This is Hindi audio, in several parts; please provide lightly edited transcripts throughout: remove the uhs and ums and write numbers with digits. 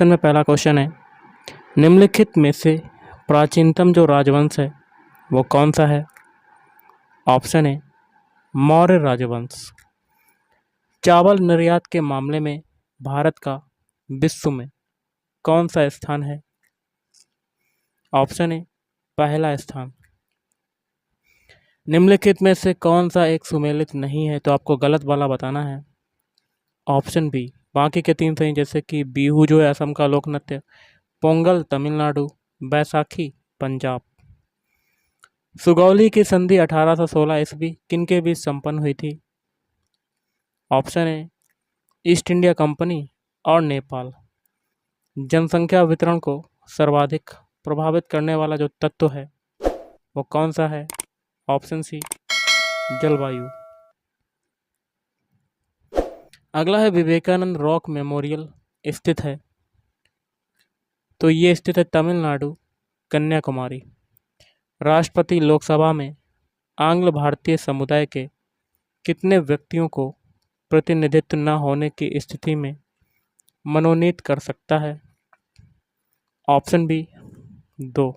में पहला क्वेश्चन है, निम्नलिखित में से प्राचीनतम जो राजवंश है वो कौन सा है? ऑप्शन है मौर्य राजवंश। चावल निर्यात के मामले में भारत का विश्व में कौन सा स्थान है? ऑप्शन है पहला स्थान। निम्नलिखित में से कौन सा एक सुमेलित नहीं है, तो आपको गलत वाला बताना है। ऑप्शन बी, बाकी के तीन सही, जैसे कि बिहू जो है असम का लोक नृत्य, पोंगल तमिलनाडु, बैसाखी पंजाब। सुगौली की संधि 1816 ईस्वी किनके बीच संपन्न हुई थी? ऑप्शन है ईस्ट इंडिया कंपनी और नेपाल। जनसंख्या वितरण को सर्वाधिक प्रभावित करने वाला जो तत्व है वो कौन सा है? ऑप्शन सी जलवायु। अगला है विवेकानंद रॉक मेमोरियल स्थित है, तो ये स्थित है तमिलनाडु, कन्याकुमारी। राष्ट्रपति लोकसभा में आंग्ल भारतीय समुदाय के कितने व्यक्तियों को प्रतिनिधित्व न होने की स्थिति में मनोनीत कर सकता है? Option B 2।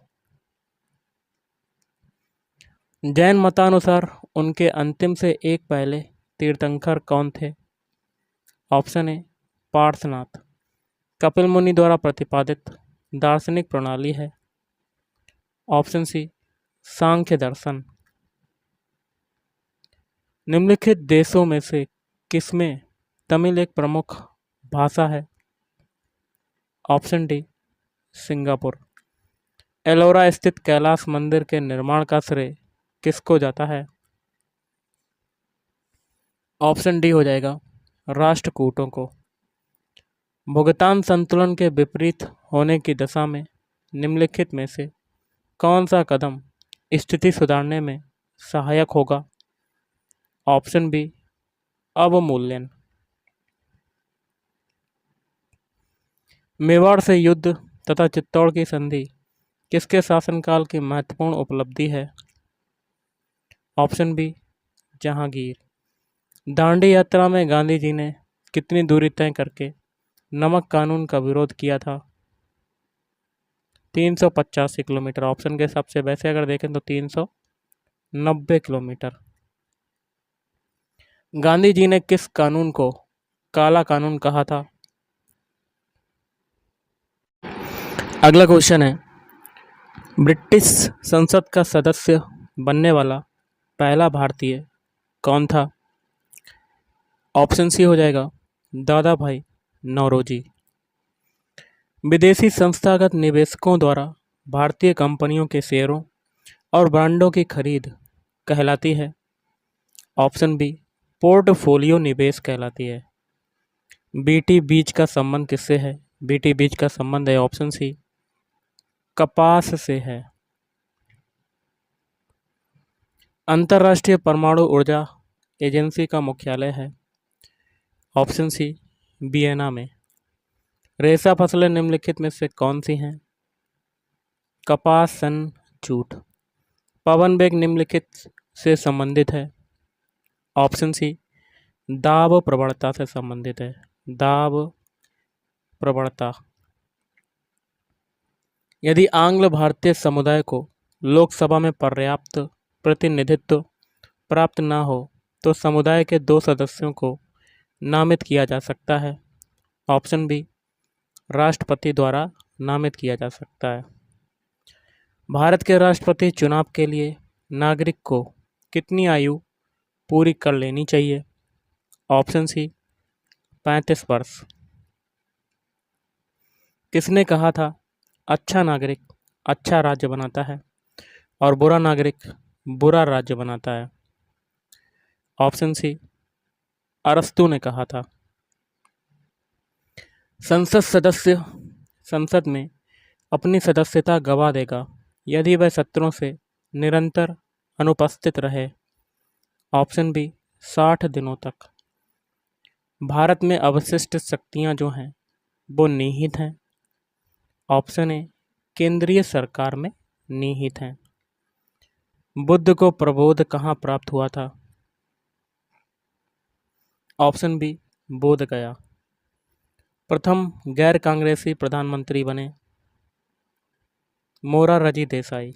जैन मतानुसार उनके अंतिम से एक पहले तीर्थंकर कौन थे? Option A Parshvanath. कपिल मुनि द्वारा प्रतिपादित दार्शनिक प्रणाली है। ऑप्शन सी सांख्य दर्शन। निम्नलिखित देशों में से किसमें तमिल एक प्रमुख भाषा है? Option D Singapore. एलोरा स्थित कैलाश मंदिर के निर्माण का श्रेय किसको जाता है? ऑप्शन डी हो जाएगा राष्ट्रकूटों को। भुगतान संतुलन के विपरीत होने की दशा में निम्नलिखित में से कौन सा कदम स्थिति सुधारने में सहायक होगा? ऑप्शन बी अवमूल्यन। मेवाड़ से युद्ध तथा चित्तौड़ की संधि किसके शासनकाल की महत्वपूर्ण उपलब्धि है? Option B Jahangir. दांडी यात्रा में गांधी जी ने कितनी दूरी तय करके नमक कानून का विरोध किया था? 385 किलोमीटर। ऑप्शन के हिसाब से वैसे अगर देखें तो 390 किलोमीटर। गांधी जी ने किस कानून को काला कानून कहा था? अगला क्वेश्चन है, ब्रिटिश संसद का सदस्य बनने वाला पहला भारतीय कौन था? ऑप्शन सी हो जाएगा दादा भाई नौरोजी। विदेशी संस्थागत निवेशकों द्वारा भारतीय कंपनियों के शेयरों और बांडों की खरीद कहलाती है। ऑप्शन बी पोर्टफोलियो निवेश कहलाती है। बीटी बीज का संबंध किससे है? बीटी बीज का संबंध है ऑप्शन सी कपास से है। अंतर्राष्ट्रीय परमाणु ऊर्जा एजेंसी का मुख्यालय है। ऑप्शन सी वियना में। रेशा फसलें निम्नलिखित में से कौन सी हैं? कपास, सन, जूट। पवन वेग निम्नलिखित से संबंधित है। ऑप्शन सी दाब प्रवणता से संबंधित है। दाब प्रवणता। यदि आंग्ल भारतीय समुदाय को लोकसभा में पर्याप्त प्रतिनिधित्व प्राप्त न हो तो समुदाय के 2 सदस्यों को नामित किया जा सकता है। ऑप्शन बी राष्ट्रपति द्वारा नामित किया जा सकता है। भारत के राष्ट्रपति चुनाव के लिए नागरिक को कितनी आयु पूरी कर लेनी चाहिए? ऑप्शन सी 35 वर्ष। किसने कहा था अच्छा नागरिक अच्छा राज्य बनाता है और बुरा नागरिक बुरा राज्य बनाता है? ऑप्शन सी अरस्तु ने कहा था। संसद सदस्य संसद में अपनी सदस्यता गंवा देगा यदि वह सत्रों से निरंतर अनुपस्थित रहे। ऑप्शन बी 60 दिनों तक। भारत में अवशिष्ट शक्तियां जो हैं वो निहित हैं। ऑप्शन ए केंद्रीय सरकार में निहित हैं। बुद्ध को प्रबोध कहाँ प्राप्त हुआ था? ऑप्शन बी बोध गया। प्रथम गैर कांग्रेसी प्रधानमंत्री बने मोरारजी देसाई।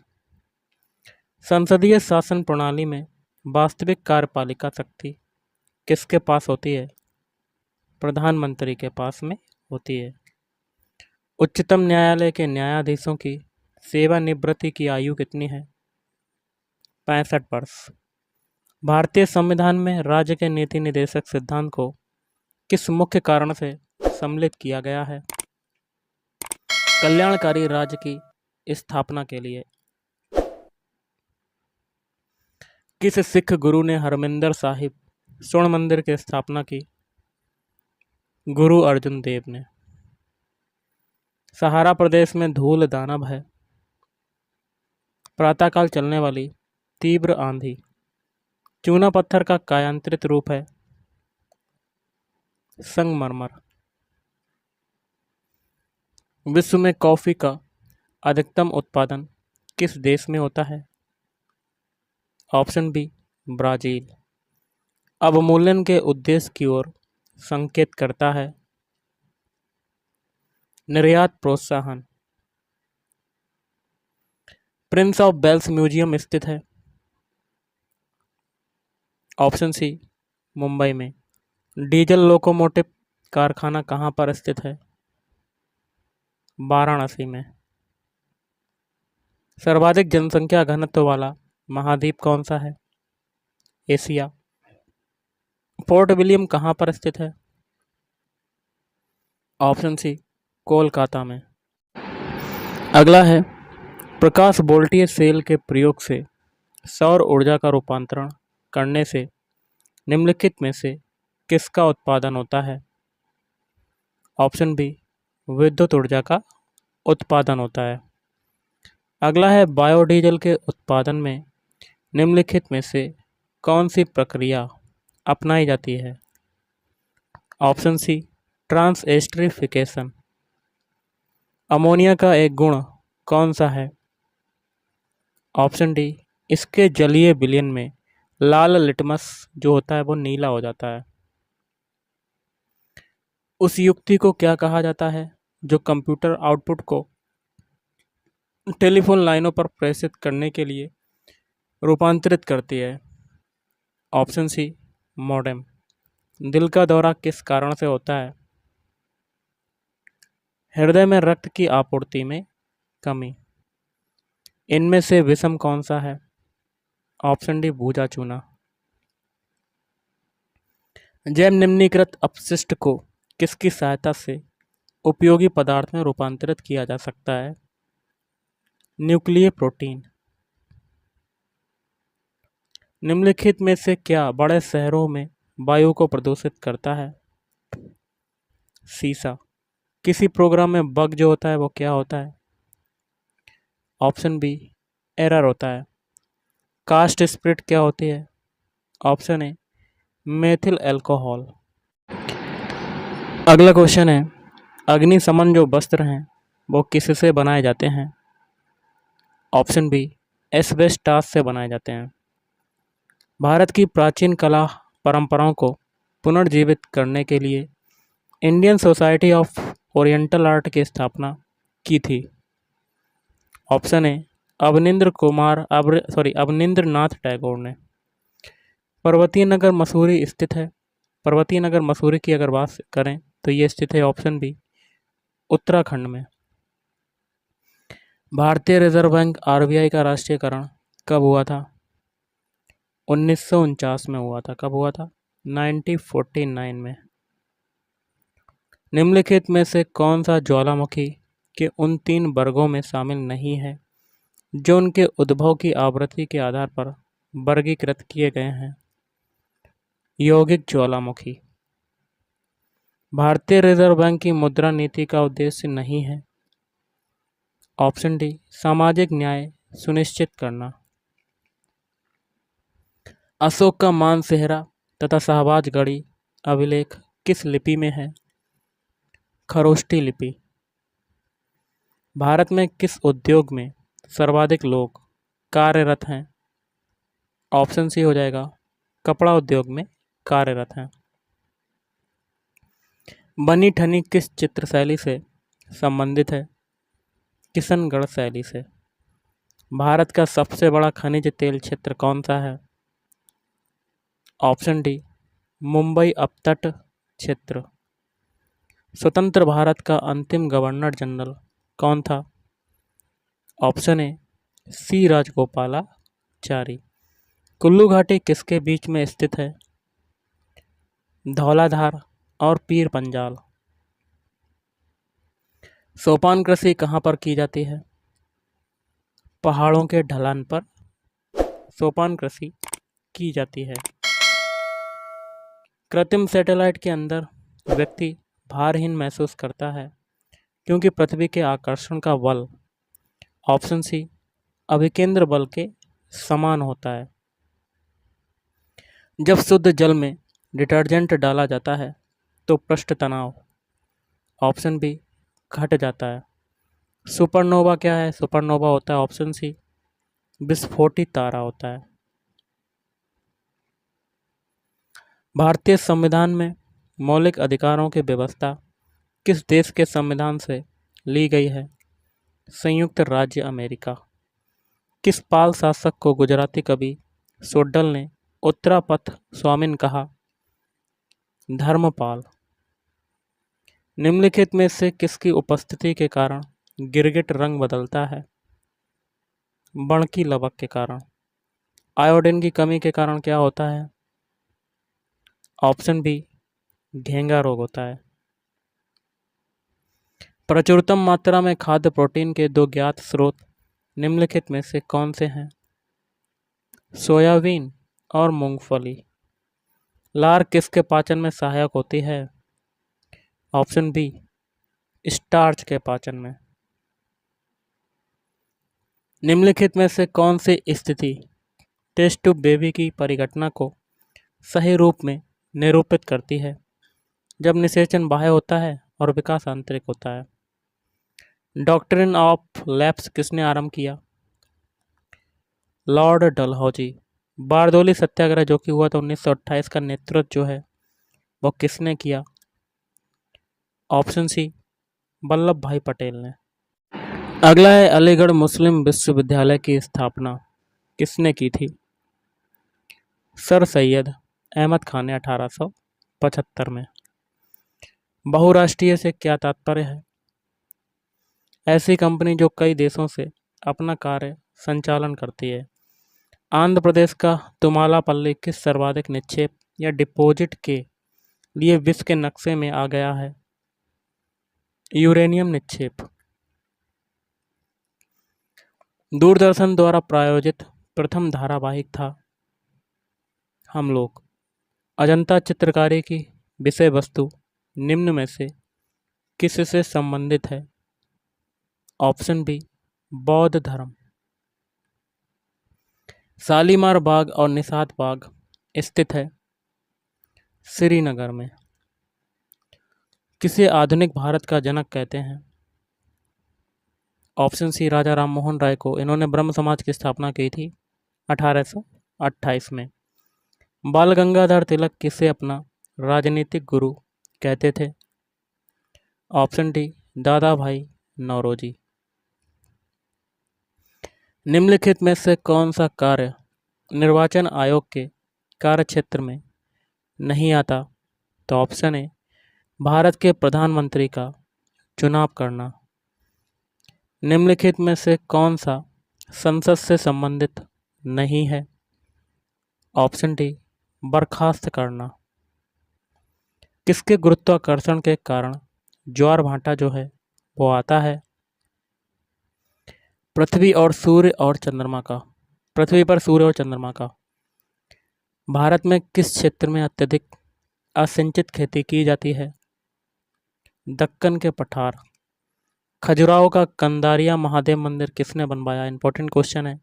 संसदीय शासन प्रणाली में वास्तविक कार्यपालिका शक्ति किसके पास होती है? प्रधानमंत्री के पास में होती है। उच्चतम न्यायालय के न्यायाधीशों की सेवानिवृत्ति की आयु कितनी है? 65 वर्ष। भारतीय संविधान में राज्य के नीति निर्देशक सिद्धांत को किस मुख्य कारण से सम्मिलित किया गया है? कल्याणकारी राज्य की स्थापना के लिए। किस सिख गुरु ने हरमिंदर साहिब स्वर्ण मंदिर की स्थापना की? गुरु अर्जुन देव ने। सहारा प्रदेश में धूल दानव है। प्रातःकाल चलने वाली तीव्र आंधी चूना पत्थर का कायांतरित रूप है संगमरमर। विश्व में कॉफी का अधिकतम उत्पादन किस देश में होता है? Option B Brazil. अवमूल्यन के उद्देश्य की ओर संकेत करता है। निर्यात प्रोत्साहन। प्रिंस ऑफ वेल्स म्यूजियम स्थित है। ऑप्शन सी मुंबई में। डीजल लोकोमोटिव कारखाना कहाँ पर स्थित है? वाराणसी में। सर्वाधिक जनसंख्या घनत्व वाला महाद्वीप कौन सा है? एशिया। फोर्ट विलियम कहाँ पर स्थित है? ऑप्शन सी कोलकाता में। अगला है प्रकाश वोल्टीय सेल के प्रयोग से सौर ऊर्जा का रूपांतरण करने से निम्नलिखित में से किसका उत्पादन होता है? ऑप्शन बी विद्युत ऊर्जा का उत्पादन होता है। अगला है बायोडीजल के उत्पादन में निम्नलिखित में से कौन सी प्रक्रिया अपनाई जाती है? ऑप्शन सी ट्रांसएस्टरिफिकेशन। अमोनिया का एक गुण कौन सा है? ऑप्शन डी इसके जलीय विलयन में लाल लिटमस जो होता है वो नीला हो जाता है। उस युक्ति को क्या कहा जाता है जो कंप्यूटर आउटपुट को टेलीफोन लाइनों पर प्रेषित करने के लिए रूपांतरित करती है? Option C modem. दिल का दौरा किस कारण से होता है? हृदय में रक्त की आपूर्ति में कमी। इनमें से विषम कौन सा है? ऑप्शन डी भूजा चूना। जैव निम्नीकृत अपशिष्ट को किसकी सहायता से उपयोगी पदार्थ में रूपांतरित किया जा सकता है? Nuclear protein. निम्नलिखित में से क्या बड़े शहरों में वायु को प्रदूषित करता है? सीसा। किसी प्रोग्राम में बग जो होता है वो क्या होता है? ऑप्शन बी एरर होता है। कास्ट स्प्रिट क्या होती है? Option A methyl alcohol. अगला क्वेश्चन है अग्निशमन जो वस्त्र हैं वो किससे बनाए जाते हैं? ऑप्शन बी एस्बेस्टास से बनाए जाते हैं। भारत की प्राचीन कला परंपराओं को पुनर्जीवित करने के लिए Indian society of oriental art की स्थापना की थी। ऑप्शन ए अवनींद्र नाथ टैगोर ने। पर्वतीय नगर मसूरी स्थित है। पर्वतीय नगर मसूरी की अगर बात करें तो ये स्थित है ऑप्शन बी उत्तराखंड में। भारतीय रिजर्व बैंक आरबीआई का राष्ट्रीयकरण कब हुआ था? 1949 में हुआ था। कब हुआ था? 1949 में। निम्नलिखित में से कौन सा ज्वालामुखी के उन 3 वर्गों में शामिल नहीं है जो उनके उद्भव की आवृत्ति के आधार पर वर्गीकृत किए गए हैं? यौगिक ज्वालामुखी। भारतीय रिजर्व बैंक की मुद्रा नीति का उद्देश्य नहीं है। ऑप्शन डी सामाजिक न्याय सुनिश्चित करना। अशोक का मानसेहरा तथा शाहबाजगढ़ी अभिलेख किस लिपि में है? खरोष्टी लिपि। भारत में किस उद्योग में सर्वाधिक लोग कार्यरत हैं? ऑप्शन सी हो जाएगा कपड़ा उद्योग में कार्यरत हैं। बनी ठनी किस चित्र शैली से संबंधित है? किशनगढ़ शैली से। भारत का सबसे बड़ा खनिज तेल क्षेत्र कौन सा है? ऑप्शन डी, मुंबई अपतट क्षेत्र। स्वतंत्र भारत का अंतिम गवर्नर जनरल कौन था? ऑप्शन ए, सी राजगोपालाचारी। कुल्लू घाटी किसके बीच में स्थित है? धौलाधार और पीर पंजाल। सोपान कृषि कहाँ पर की जाती है? पहाड़ों के ढलान पर सोपान कृषि की जाती है। कृत्रिम सैटेलाइट के अंदर व्यक्ति भारहीन महसूस करता है क्योंकि पृथ्वी के आकर्षण का बल ऑप्शन सी, अभिकेंद्र बल के समान होता है। जब शुद्ध जल में डिटर्जेंट डाला जाता है तो पृष्ठ तनाव ऑप्शन बी घट जाता है। सुपरनोवा क्या है? सुपरनोवा होता है ऑप्शन सी, विस्फोटित तारा होता है। भारतीय संविधान में मौलिक अधिकारों की व्यवस्था किस देश के संविधान से ली गई है? संयुक्त राज्य अमेरिका। किस पाल शासक को गुजराती कवि सोड्डल ने उत्तरापथ स्वामिन कहा? धर्मपाल। निम्नलिखित में से किसकी उपस्थिति के कारण गिरगिट रंग बदलता है? बणकी लवक के कारण। आयोडीन की कमी के कारण क्या होता है? ऑप्शन बी, घेंगा रोग होता है। प्रचुरतम मात्रा में खाद्य प्रोटीन के दो ज्ञात स्रोत निम्नलिखित में से कौन से हैं? सोयाबीन और मूंगफली। लार किसके पाचन में सहायक होती है? ऑप्शन बी, स्टार्च के पाचन में। निम्नलिखित में से कौन सी स्थिति टेस्ट ट्यूब बेबी की परिघटना को सही रूप में निरूपित करती है? जब निषेचन बाह्य होता है और विकास आंतरिक होता है। डॉक्ट्रिन ऑफ लैप्स किसने आरंभ किया? लॉर्ड डलहौजी। बारदोली सत्याग्रह जो कि हुआ था 1928 का नेतृत्व जो है वो किसने किया? ऑप्शन सी, वल्लभ भाई पटेल ने। अगला है अलीगढ़ मुस्लिम विश्वविद्यालय की स्थापना किसने की थी? सर सैयद अहमद खान ने 1875 में। बहुराष्ट्रीय से क्या तात्पर्य है? ऐसी कंपनी जो कई देशों से अपना कार्य संचालन करती है। आंध्र प्रदेश का तुमालापल्ली किस सर्वाधिक निक्षेप या डिपॉजिट के लिए विश्व के नक्शे में आ गया है? यूरेनियम निक्षेप। दूरदर्शन द्वारा प्रायोजित प्रथम धारावाहिक था हम लोग। अजंता चित्रकारी की विषय वस्तु निम्न में से किससे संबंधित है? ऑप्शन बी, बौद्ध धर्म। शालीमार बाग और निषाद बाग स्थित है श्रीनगर में। किसे आधुनिक भारत का जनक कहते हैं? ऑप्शन सी, राजा राम मोहन राय को। इन्होंने ब्रह्म समाज की स्थापना की थी 1828 में। बाल गंगाधर तिलक किसे अपना राजनीतिक गुरु कहते थे? ऑप्शन डी, दादा भाई नौरोजी। निम्नलिखित में से कौन सा कार्य निर्वाचन आयोग के कार्यक्षेत्र में नहीं आता? तो ऑप्शन ए, भारत के प्रधानमंत्री का चुनाव करना। निम्नलिखित में से कौन सा संसद से संबंधित नहीं है? ऑप्शन डी, बर्खास्त करना। किसके गुरुत्वाकर्षण के कारण ज्वार भाटा जो है वो आता है? पृथ्वी और सूर्य और चंद्रमा का। पृथ्वी पर सूर्य और चंद्रमा का। भारत में किस क्षेत्र में अत्यधिक असिंचित खेती की जाती है? दक्कन के पठार। खजुराहो का कंदारिया महादेव मंदिर किसने बनवाया? इंपॉर्टेंट क्वेश्चन है।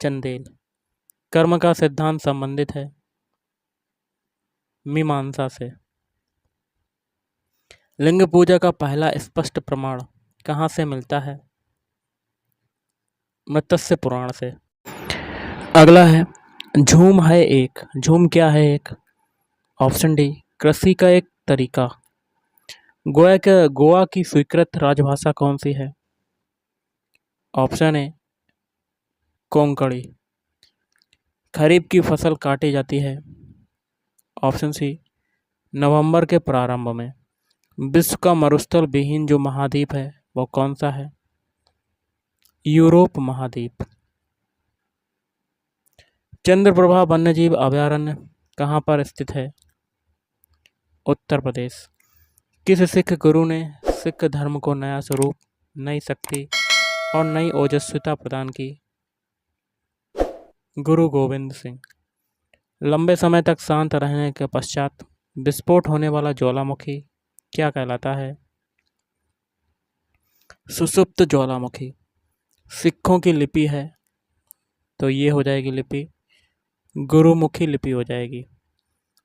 चंदेल। कर्म का सिद्धांत संबंधित है मीमांसा से। लिंग पूजा का पहला स्पष्ट प्रमाण कहाँ से मिलता है? मत्स्य पुराण से। अगला है झूम है एक। झूम क्या है एक? ऑप्शन डी, कृषि का एक तरीका। गोवा की स्वीकृत राजभाषा कौन सी है? Option A Konkani. खरीफ की फसल काटी जाती है। ऑप्शन सी नवंबर के प्रारंभ में। विश्व का मरुस्थल विहीन जो महाद्वीप है वो कौन सा है? यूरोप महाद्वीप। चंद्रप्रभा वन्यजीव अभयारण्य कहाँ पर स्थित है? उत्तर प्रदेश। किस सिख गुरु ने सिख धर्म को नया स्वरूप, नई शक्ति और नई ओजस्विता प्रदान की? गुरु गोविंद सिंह। लंबे समय तक शांत रहने के पश्चात विस्फोट होने वाला ज्वालामुखी क्या कहलाता है? सुषुप्त ज्वालामुखी। सिखों की लिपि है तो ये हो जाएगी लिपि गुरुमुखी लिपि हो जाएगी।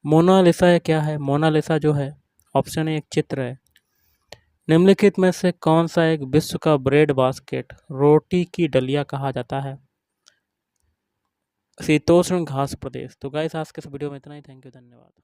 मोनालिसा क्या है? मोनालिसा जो है ऑप्शन ए एक चित्र है। निम्नलिखित में से कौन सा एक विश्व का ब्रेड बास्केट, रोटी की डलिया कहा जाता है? शीतोष्ण घास प्रदेश। तो गाइस आज के इस वीडियो में इतना ही। थैंक यू, धन्यवाद।